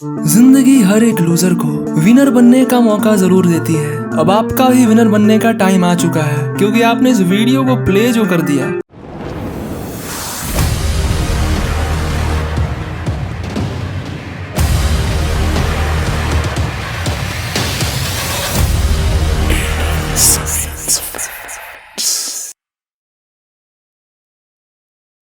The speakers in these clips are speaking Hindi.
जिंदगी हर एक लूजर को विनर बनने का मौका जरूर देती है। अब आपका भी विनर बनने का टाइम आ चुका है, क्योंकि आपने इस वीडियो को प्ले जो कर दिया।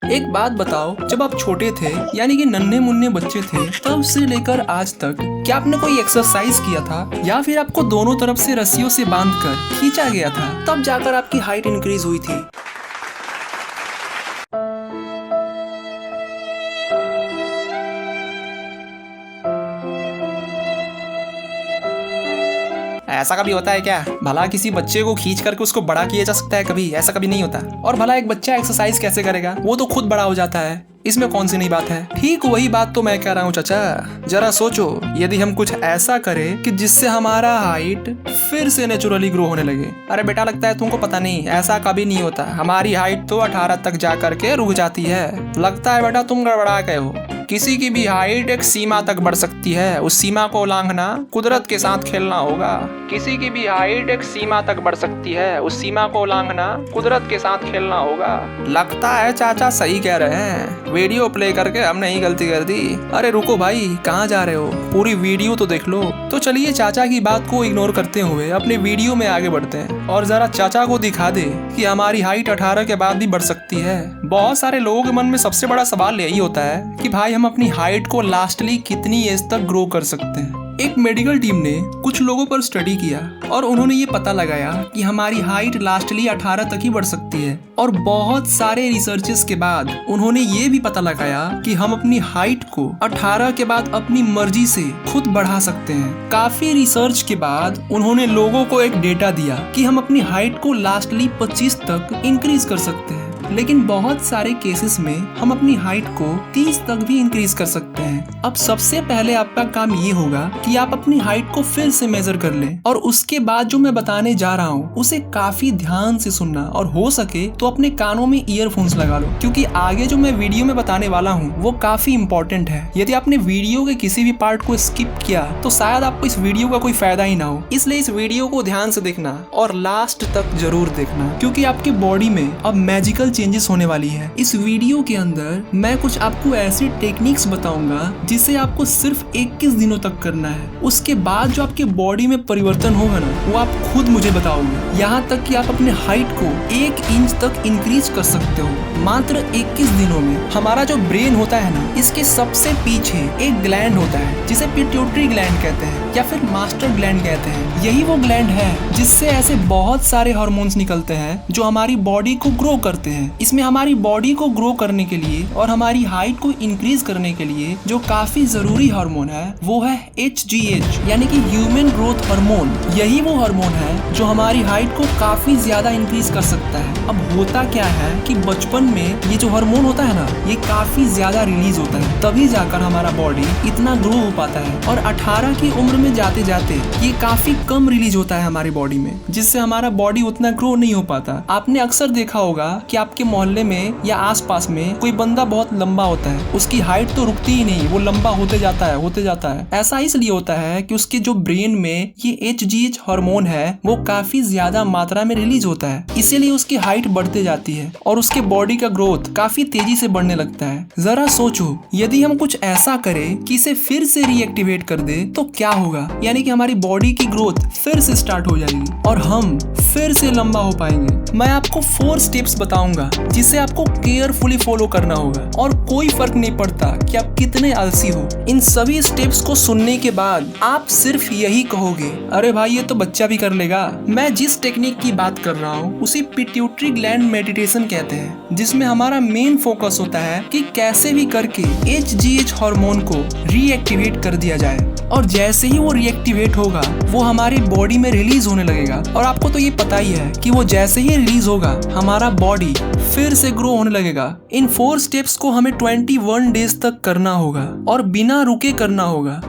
एक बात बताओ, जब आप छोटे थे यानी कि नन्हे मुन्ने बच्चे थे, तब से लेकर आज तक क्या आपने कोई एक्सरसाइज किया था या फिर आपको दोनों तरफ से रस्सियों से बांधकर खींचा गया था, तब जाकर आपकी हाइट इंक्रीज हुई थी? ऐसा कभी होता है क्या? भला किसी बच्चे को खींच करके उसको बड़ा किया जा सकता है कभी? ऐसा कभी नहीं होता। और भला एक बच्चा एक्सरसाइज कैसे करेगा? वो तो खुद बड़ा हो जाता है। इसमें कौन सी नई बात है? ठीक वही बात तो मैं कह रहा हूँ चाचा। जरा सोचो, यदि हम कुछ ऐसा करें कि जिससे हमारा हाइट फिर से नेचुरली ग्रो होने लगे। अरे बेटा, लगता है तुमको पता नहीं, ऐसा कभी नहीं होता। हमारी हाइट तो 18 तक जा करके रुक जाती है। लगता है बेटा तुम गड़बड़ा गए हो। किसी की भी हाइट एक सीमा तक बढ़ सकती है, उस सीमा को उल्लंघना कुदरत के साथ खेलना होगा। किसी की भी हाइट एक सीमा तक बढ़ सकती है, उस सीमा को उल्लंघना कुदरत के साथ खेलना होगा। लगता है चाचा सही कह रहे हैं। वीडियो प्ले करके हमने ही गलती कर दी। अरे रुको भाई, कहाँ जा रहे हो? पूरी वीडियो तो देख लो। तो चलिए चाचा की बात को इग्नोर करते हुए अपने वीडियो में आगे बढ़ते हैं और जरा चाचा को दिखा दे कि हमारी हाइट 18 के बाद भी बढ़ सकती है। बहुत सारे लोगों के मन में सबसे बड़ा सवाल यही होता है कि भाई हम अपनी हाइट को लास्टली कितनी एज तक ग्रो कर सकते हैं। एक मेडिकल टीम ने कुछ लोगों पर स्टडी किया और उन्होंने ये पता लगाया कि हमारी हाइट लास्टली 18 तक ही बढ़ सकती है। और बहुत सारे रिसर्चेस के बाद उन्होंने ये भी पता लगाया कि हम अपनी हाइट को 18 के बाद अपनी मर्जी से खुद बढ़ा सकते हैं। काफी रिसर्च के बाद उन्होंने लोगों को एक डेटा दिया कि हम अपनी हाइट को लास्टली 25 तक इंक्रीज कर सकते हैं। लेकिन बहुत सारे केसेस में हम अपनी हाइट को 30 तक भी इंक्रीज कर सकते हैं। अब सबसे पहले आपका काम ये होगा कि आप अपनी हाइट को फिर से मेजर कर लें और उसके बाद जो मैं बताने जा रहा हूँ उसे काफी ध्यान से सुनना, और हो सके तो अपने कानों में ईयरफोन्स लगा लो, क्योंकि आगे जो मैं वीडियो में बताने वाला हूँ वो काफी इंपॉर्टेंट है। यदि आपने वीडियो के किसी भी पार्ट को स्किप किया तो शायद आपको इस वीडियो का कोई फायदा ही ना हो। इसलिए इस वीडियो को ध्यान से देखना और लास्ट तक जरूर देखना, क्योंकि आपके बॉडी में अब मैजिकल चेंजेस होने वाली है। इस वीडियो के अंदर मैं कुछ आपको ऐसी टेक्निक्स बताऊंगा जिसे आपको सिर्फ 21 दिनों तक करना है। उसके बाद जो आपके बॉडी में परिवर्तन होगा ना, वो आप खुद मुझे बताओगे। यहाँ तक कि आप अपने हाइट को 1 इंच तक इंक्रीज कर सकते हो मात्र 21 दिनों में। हमारा जो ब्रेन होता है ना, इसके सबसे पीछे एक ग्लैंड होता है जिसे पिट्यूटरी ग्लैंड कहते हैं या फिर मास्टर ग्लैंड कहते हैं। यही वो ग्लैंड है जिससे ऐसे बहुत सारे हार्मोन्स निकलते हैं जो हमारी बॉडी को ग्रो करते हैं। इसमें हमारी बॉडी को ग्रो करने के लिए और हमारी हाइट को इंक्रीज करने के लिए जो काफी जरूरी हार्मोन है वो है HGH, यानी कि ह्यूमन ग्रोथ हार्मोन। यही वो हार्मोन है जो हमारी हाइट को काफी ज्यादा इंक्रीज कर सकता है। अब होता क्या है कि बचपन में ये जो हार्मोन होता है ना, ये काफी ज्यादा रिलीज होता है, तभी जाकर हमारा बॉडी इतना ग्रो हो पाता है। और 18 की उम्र में जाते जाते ये काफी कम रिलीज होता है हमारी बॉडी में, जिससे हमारा बॉडी उतना ग्रो नहीं हो पाता। आपने अक्सर देखा होगा कि आपके मोहल्ले में या आसपास में कोई बंदा बहुत लंबा होता है, उसकी हाइट तो रुकती ही नहीं, वो लंबा होते जाता है होते जाता है। ऐसा इसलिए होता है कि उसके जो ब्रेन में ये HGH हार्मोन है वो काफी ज्यादा मात्रा में रिलीज होता है, इसीलिए उसकी हाइट बढ़ते जाती है और उसके बॉडी का ग्रोथ काफी तेजी से बढ़ने लगता है। जरा सोचो, यदि हम कुछ ऐसा करें कि इसे फिर से रीएक्टिवेट कर दे तो क्या होगा? यानी कि हमारी बॉडी की ग्रोथ फिर से स्टार्ट हो जाएगी और हम फिर से लंबा हो पाएंगे। मैं आपको 4 स्टेप्स बताऊंगा जिसे आपको केयरफुली फॉलो करना होगा, और कोई फर्क नहीं पड़ता कि आप कितने आलसी हो। इन सभी स्टेप्स को सुनने के बाद आप सिर्फ यही कहोगे, अरे भाई ये तो बच्चा भी कर लेगा। मैं जिस टेक्निक की बात कर रहा हूँ उसे पिट्यूटरी ग्लैंड मेडिटेशन कहते हैं, जिसमें हमारा मेन फोकस होता है कि कैसे भी करके HGH हार्मोन को रीएक्टिवेट कर दिया जाए। और जैसे ही वो रीएक्टिवेट होगा वो हमारी बॉडी में रिलीज होने लगेगा। और आपको तो ये पता ही है कि वो जैसे ही रिलीज होगा हमारा बॉडी फिर से ग्रो होने लगेगा। इन 4 स्टेप्स को हमें 21 डेज तक करना होगा और बिना रुके करना होगा।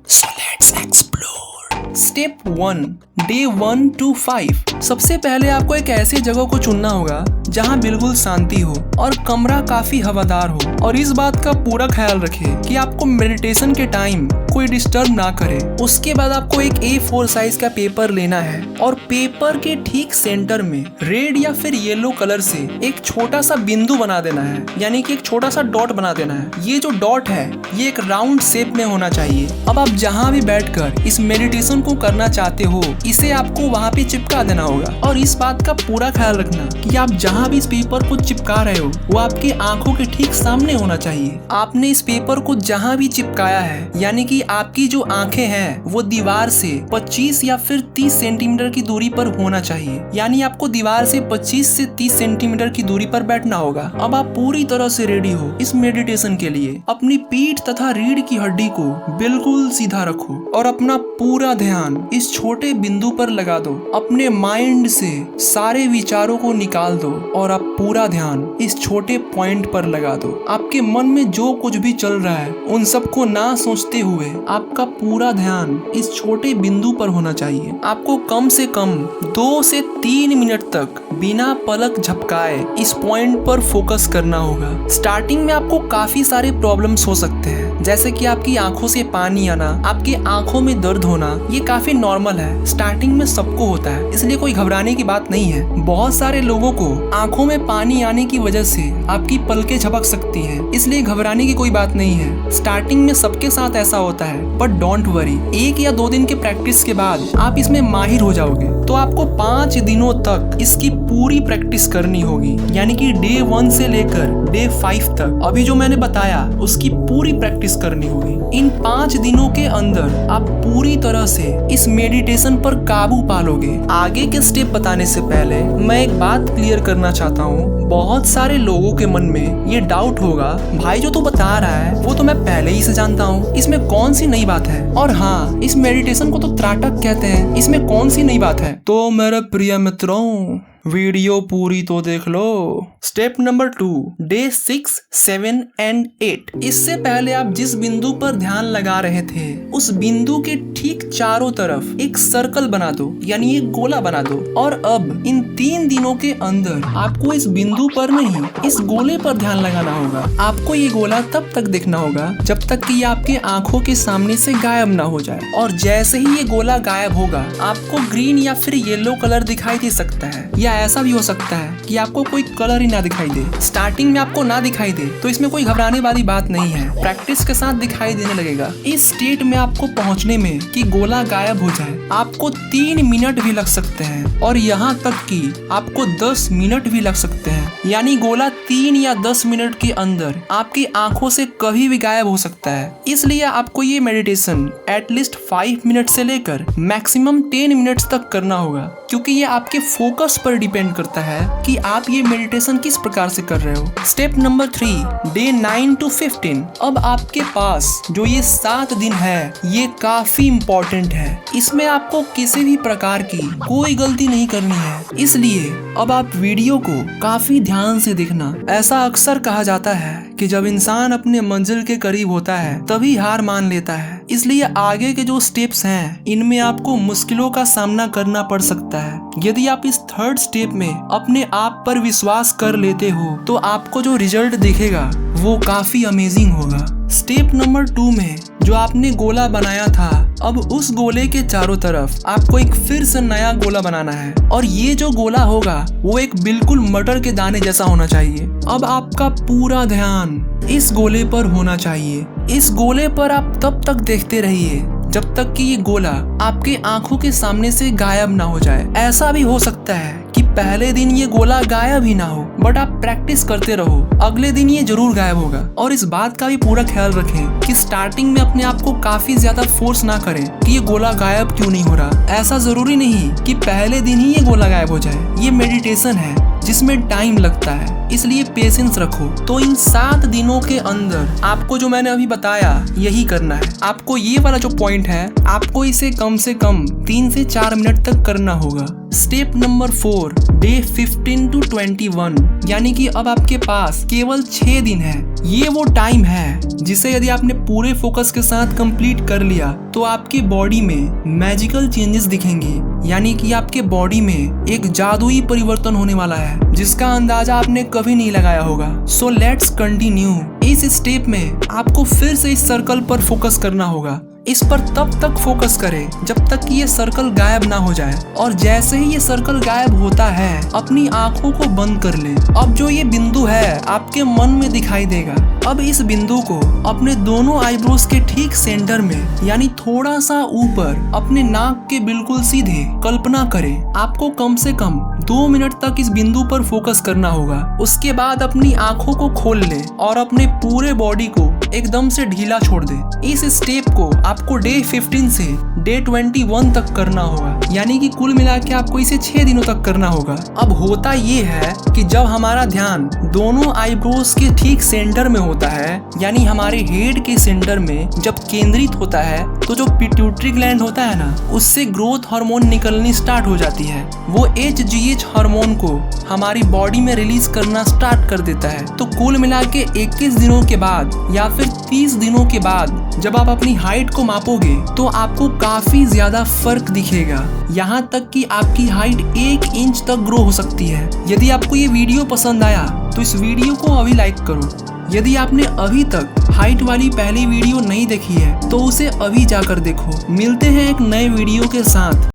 So let's explore. Step 1, day 1 to 5। सबसे पहले आपको एक ऐसी जगह को चुनना होगा जहाँ बिल्कुल शांति हो और कमरा काफी हवादार हो। और इस बात का पूरा ख्याल रखें कि आपको मेडिटेशन के टाइम कोई डिस्टर्ब ना करे। उसके बाद आपको एक A4 साइज का पेपर लेना है और पेपर के ठीक सेंटर में रेड या फिर येलो कलर से एक छोटा सा बिंदु बना देना है, यानी कि एक छोटा सा डॉट बना देना है। ये जो डॉट है ये एक राउंड शेप में होना चाहिए। अब आप जहाँ भी बैठकर इस मेडिटेशन को करना चाहते हो इसे आपको वहाँ पे चिपका देना होगा। और इस बात का पूरा ख्याल रखना कि आप जहाँ भी इस पेपर को चिपका रहे हो वो आपकी आंखों के ठीक सामने होना चाहिए। आपने इस पेपर को जहाँ भी चिपकाया है, यानी कि आपकी जो आंखें हैं वो दीवार से 25 या फिर 30 सेंटीमीटर की दूरी पर होना चाहिए। यानी आपको दीवार से 25 से 30 सेंटीमीटर की दूरी पर बैठना होगा। अब आप पूरी तरह से रेडी हो इस मेडिटेशन के लिए। अपनी पीठ तथा रीढ़ की हड्डी को बिल्कुल सीधा रखो और अपना पूरा ध्यान इस छोटे बिंदु पर लगा दो। अपने माइंड से सारे विचारों को निकाल दो और आप पूरा ध्यान इस छोटे पॉइंट पर लगा दो। आपके मन में जो कुछ भी चल रहा है उन सबको ना सोचते हुए आपका पूरा ध्यान इस छोटे बिंदु पर होना चाहिए। आपको कम से कम 2 से 3 मिनट तक बिना पलक झपकाए इस पॉइंट पर फोकस करना होगा। स्टार्टिंग में आपको काफी सारे प्रॉब्लम्स हो सकते हैं, जैसे कि आपकी आंखों से पानी आना, आपकी आंखों में दर्द होना। ये काफी नॉर्मल है, स्टार्टिंग में सबको होता है, इसलिए कोई घबराने की बात नहीं है। बहुत सारे लोगों को आंखों में पानी आने की वजह से आपकी पलकें झपक सकती हैं, इसलिए घबराने की कोई बात नहीं है। स्टार्टिंग में सबके साथ ऐसा होता है, बट डोंट वरी, 1 या 2 दिन के प्रैक्टिस के बाद आप इसमें माहिर हो जाओगे। तो आपको 5 दिनों तक इसकी पूरी प्रैक्टिस करनी होगी, यानी कि डे 1 से लेकर डे 5 तक अभी जो मैंने बताया उसकी पूरी प्रैक्टिस करनी होगी। इन 5 दिनों के अंदर आप पूरी तरह से इस मेडिटेशन पर काबू पा लोगे। आगे के स्टेप बताने से पहले मैं एक बात क्लियर करना चाहता हूँ। बहुत सारे लोगों के मन में ये डाउट होगा, भाई जो तू बता रहा है वो तो मैं पहले ही से जानता हूँ, इसमें कौन सी नई बात है। और हाँ, इस मेडिटेशन को तो त्राटक कहते हैं, इसमें कौन सी नई बात है। तो मेरे प्रिय मित्रों, वीडियो पूरी तो देख लो। Step number 2, day 6, 7 and 8। इससे पहले आप जिस बिंदु पर ध्यान लगा रहे थे उस बिंदु के ठीक चारों तरफ एक सर्कल बना दो, यानी एक गोला बना दो। और अब इन 3 दिनों के अंदर आपको इस बिंदु पर नहीं, इस गोले पर ध्यान लगाना होगा। आपको ये गोला तब तक देखना होगा जब तक कि ये आपके आंखों के सामने से गायब ना हो जाए। और जैसे ही ये गोला गायब होगा आपको ग्रीन या फिर येलो कलर दिखाई दे सकता है, या ऐसा भी हो सकता है कि आपको कोई कलर ही ना दिखाई दे। स्टार्टिंग में आपको ना दिखाई दे तो इसमें कोई घबराने वाली बात नहीं है, प्रैक्टिस के साथ दिखाई देने लगेगा। इस स्टेट में आपको पहुंचने में कि गोला गायब हो जाए आपको 3 मिनट भी लग सकते हैं, और यहाँ तक कि आपको 10 मिनट भी लग सकते हैं। यानी गोला 3 या 10 मिनट के अंदर आपकी आंखों से कभी भी गायब हो सकता है। इसलिए आपको ये मेडिटेशन एटलीस्ट 5 मिनट से लेकर मैक्सिमम 10 मिनट्स तक करना होगा, क्योंकि ये आपके फोकस पर डिपेंड करता है कि आप ये मेडिटेशन किस प्रकार से कर रहे हो। Step number 3, day 9 to 15। अब आपके पास जो ये 7 दिन है ये काफी इम्पोर्टेंट है। इसमें आपको किसी भी प्रकार की कोई गलती नहीं करनी है, इसलिए अब आप वीडियो को काफी ध्यान से देखना। ऐसा अक्सर कहा जाता है कि जब इंसान अपने मंजिल के करीब होता है तभी हार मान लेता है। इसलिए आगे के जो स्टेप्स हैं इनमें आपको मुश्किलों का सामना करना पड़ सकता है। यदि आप इस 3rd स्टेप में अपने आप पर विश्वास कर लेते हो तो आपको जो रिजल्ट दिखेगा वो काफी अमेजिंग होगा। स्टेप नंबर 2 में जो आपने गोला बनाया था, अब उस गोले के चारों तरफ आपको एक फिर से नया गोला बनाना है, और ये जो गोला होगा वो एक बिल्कुल मटर के दाने जैसा होना चाहिए। अब आपका पूरा ध्यान इस गोले पर होना चाहिए। इस गोले पर आप तब तक देखते रहिए जब तक कि ये गोला आपके आंखों के सामने से गायब ना हो जाए। ऐसा भी हो सकता है कि पहले दिन ये गोला गायब ही ना हो, बट आप प्रैक्टिस करते रहो, अगले दिन ये जरूर गायब होगा। और इस बात का भी पूरा ख्याल रखें कि स्टार्टिंग में अपने आप को काफी ज्यादा फोर्स ना करें कि ये गोला गायब क्यों नहीं हो रहा। ऐसा जरूरी नहीं कि पहले दिन ही ये गोला गायब हो जाए। ये मेडिटेशन है जिसमें टाइम लगता है, इसलिए पेशेंस रखो। तो इन 7 दिनों के अंदर आपको जो मैंने अभी बताया यही करना है। आपको ये वाला जो पॉइंट है आपको इसे कम से कम 3 से 4 मिनट तक करना होगा। स्टेप नंबर 4, डे 15 to 21, यानी कि अब आपके पास केवल 6 दिन है। ये वो टाइम है जिसे यदि आपने पूरे फोकस के साथ कंप्लीट कर लिया तो आपकी बॉडी में मैजिकल चेंजेस दिखेंगे, यानी कि आपके बॉडी में एक जादुई परिवर्तन होने वाला है जिसका अंदाजा आपने कभी नहीं लगाया होगा। So let's continue. इस स्टेप में आपको फिर से इस सर्कल पर फोकस करना होगा। इस पर तब तक फोकस करें जब तक कि ये सर्कल गायब ना हो जाए, और जैसे ही ये सर्कल गायब होता है अपनी आंखों को बंद कर लें। अब जो ये बिंदु है आपके मन में दिखाई देगा। अब इस बिंदु को अपने दोनों आईब्रोज के ठीक सेंटर में, यानी थोड़ा सा ऊपर अपने नाक के बिल्कुल सीधे कल्पना करें। आपको कम से कम 2 मिनट तक इस बिंदु पर फोकस करना होगा। उसके बाद अपनी आंखों को खोल लें और अपने पूरे बॉडी को एकदम से ढीला छोड़ दें। इस स्टेप को आपको डे 15 से डे 21 तक करना होगा, यानी कि कुल मिला के आपको इसे 6 दिनों तक करना होगा। अब होता ये है कि जब हमारा ध्यान दोनों आईब्रोज के ठीक सेंटर में होता है, यानी हमारे हेड के सेंटर में जब केंद्रित होता है, तो जो पिट्यूटरी ग्लैंड होता है ना, उससे ग्रोथ हार्मोन निकलनी स्टार्ट हो जाती है। वो HGH हार्मोन को हमारी बॉडी में रिलीज करना स्टार्ट कर देता है। तो कुल मिला के 21 दिनों के बाद या फिर 30 दिनों के बाद जब आप अपनी हाइट को मापोगे तो आपको काफी ज्यादा फर्क दिखेगा। यहाँ तक कि आपकी हाइट 1 इंच तक ग्रो हो सकती है। यदि आपको ये वीडियो पसंद आया तो इस वीडियो को अभी लाइक करो। यदि आपने अभी तक हाइट वाली पहली वीडियो नहीं देखी है तो उसे अभी जाकर देखो। मिलते हैं एक नए वीडियो के साथ।